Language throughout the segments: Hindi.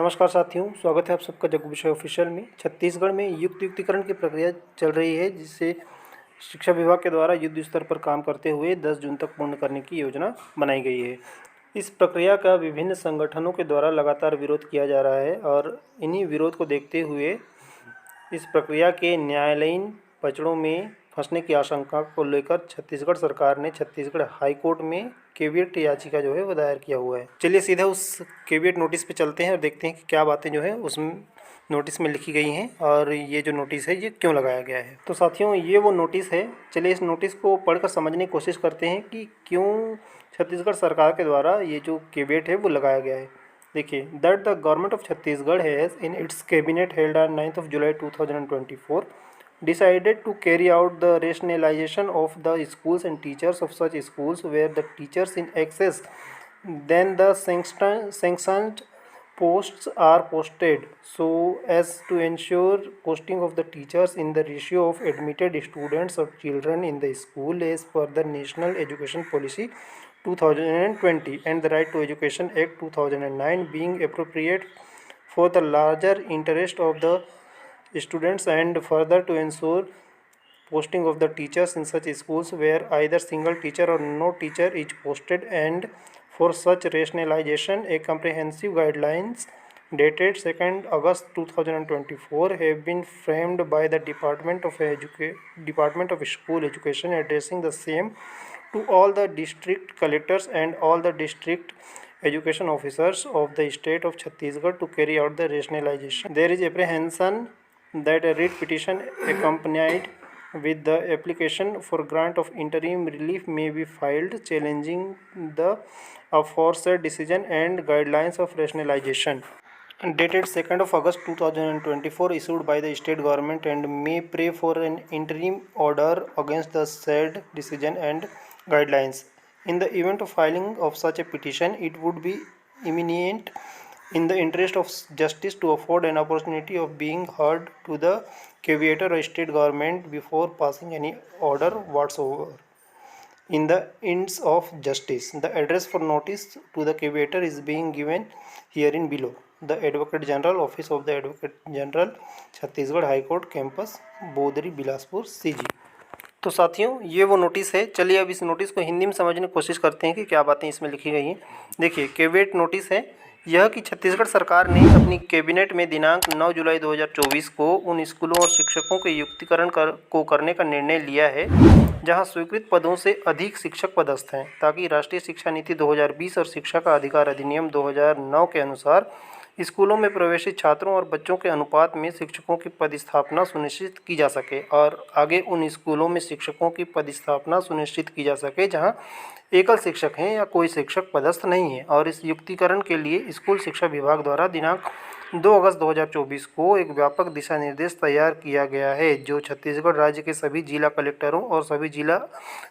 नमस्कार साथियों, स्वागत है आप सबका जग्गू विषय ऑफिशियल में। छत्तीसगढ़ में युक्तिकरण की प्रक्रिया चल रही है, जिससे शिक्षा विभाग के द्वारा युद्ध स्तर पर काम करते हुए 10 जून तक पूर्ण करने की योजना बनाई गई है। इस प्रक्रिया का विभिन्न संगठनों के द्वारा लगातार विरोध किया जा रहा है और इन्हीं विरोध को देखते हुए इस प्रक्रिया के न्यायालयीन पचड़ों में फंसने की आशंका को लेकर छत्तीसगढ़ सरकार ने छत्तीसगढ़ हाई कोर्ट में कैविएट याचिका जो है वो दायर किया हुआ है। चलिए सीधा उस कैविएट नोटिस पे चलते हैं और देखते हैं कि क्या बातें जो है उस नोटिस में लिखी गई हैं और ये जो नोटिस है ये क्यों लगाया गया है। तो साथियों, ये वो नोटिस है। चलिए इस नोटिस को पढ़कर समझने की कोशिश करते हैं कि क्यों छत्तीसगढ़ सरकार के द्वारा ये जो कैविएट है वो लगाया गया है। देखिए, that the government of Chhattisgarh has in its cabinet held on 9 July 2024 decided to carry out the rationalization of the schools and teachers of such schools where the teachers in excess then the sanctioned posts are posted, so as to ensure posting of the teachers in the ratio of admitted students or children in the school as per the National Education Policy 2020 and the Right to Education Act 2009 being appropriate for the larger interest of the students and further to ensure posting of the teachers in such schools where either single teacher or no teacher is posted, and for such rationalization a comprehensive guidelines dated 2nd August 2024 have been framed by the Department of School Education, addressing the same to all the district collectors and all the district education officers of the state of Chhattisgarh to carry out the rationalization. There is apprehension that a writ petition accompanied with the application for grant of interim relief may be filed challenging the aforesaid decision and guidelines of rationalization dated 2nd of August 2024 issued by the state government and may pray for an interim order against the said decision and guidelines. In the event of filing of such a petition, it would be imminent in the interest of justice to afford an opportunity of being heard to the caveator or state government before passing any order whatsoever. In the ends of justice, the address for notice to the caveator is being given herein below. The Advocate General, Office of the Advocate General, Chhattisgarh high court campus, Bodri, Bilaspur, CG. तो साथियों, ये वो नोटिस है। चलिए अब इस नोटिस को हिंदी में समझने की कोशिश करते हैं कि क्या बातें इसमें लिखी गई हैं। देखिए, कैविएट नोटिस है यह कि छत्तीसगढ़ सरकार ने अपनी कैबिनेट में दिनांक 9 जुलाई 2024 को उन स्कूलों और शिक्षकों के युक्तिकरण को करने का निर्णय लिया है जहां स्वीकृत पदों से अधिक शिक्षक पदस्थ हैं, ताकि राष्ट्रीय शिक्षा नीति 2020 और शिक्षा का अधिकार अधिनियम 2009 के अनुसार स्कूलों में प्रवेशित छात्रों और बच्चों के अनुपात में शिक्षकों की पदस्थापना सुनिश्चित की जा सके और आगे उन स्कूलों में शिक्षकों की पदस्थापना सुनिश्चित की जा सके जहां एकल शिक्षक हैं या कोई शिक्षक पदस्थ नहीं है। और इस युक्तिकरण के लिए स्कूल शिक्षा विभाग द्वारा दिनांक 2 अगस्त 2024 को एक व्यापक दिशा निर्देश तैयार किया गया है, जो छत्तीसगढ़ राज्य के सभी जिला कलेक्टरों और सभी जिला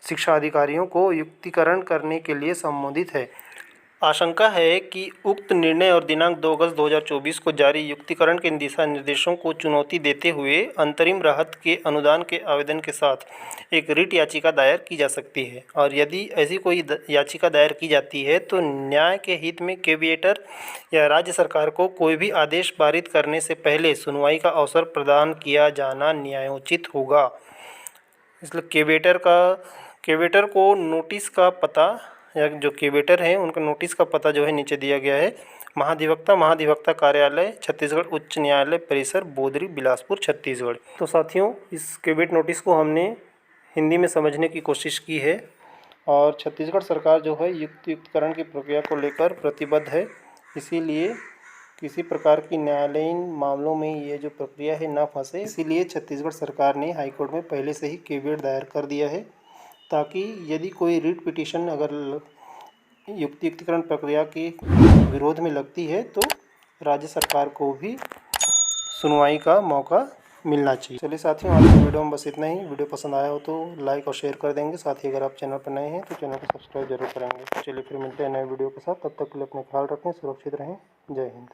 शिक्षा अधिकारियों को युक्तिकरण करने के लिए संबोधित है। आशंका है कि उक्त निर्णय और दिनांक 2 अगस्त 2024 को जारी युक्तिकरण के दिशा निर्देशों को चुनौती देते हुए अंतरिम राहत के अनुदान के आवेदन के साथ एक रिट याचिका दायर की जा सकती है, और यदि ऐसी कोई याचिका दायर की जाती है तो न्याय के हित में कैविएटर या राज्य सरकार को कोई भी आदेश पारित करने से पहले सुनवाई का अवसर प्रदान किया जाना न्यायोचित होगा। इसलिए कैविएटर को नोटिस का पता या जो कैविएटर हैं उनका नोटिस का पता जो है नीचे दिया गया है। महाधिवक्ता कार्यालय, छत्तीसगढ़ उच्च न्यायालय परिसर, बोदरी, बिलासपुर, छत्तीसगढ़। तो साथियों, इस कैविएट नोटिस को हमने हिंदी में समझने की कोशिश की है और छत्तीसगढ़ सरकार जो है युक्तिकरण की प्रक्रिया को लेकर प्रतिबद्ध है। इसीलिए किसी प्रकार की न्यायालयीन मामलों में ये जो प्रक्रिया है ना फंसे, इसीलिए छत्तीसगढ़ सरकार ने हाईकोर्ट में पहले से ही कैविएट दायर कर दिया है, ताकि यदि कोई रिट पिटीशन अगर युक्तिकरण प्रक्रिया के विरोध में लगती है तो राज्य सरकार को भी सुनवाई का मौका मिलना चाहिए। चलिए साथियों, आज की वीडियो में बस इतना ही। वीडियो पसंद आया हो तो लाइक और शेयर कर देंगे। साथ ही अगर आप चैनल पर नए हैं तो चैनल को सब्सक्राइब जरूर करेंगे। चलिए फिर मिलते हैं नए वीडियो के साथ। तब तक के लिए अपना ख्याल रखें, सुरक्षित रहें। जय हिंद।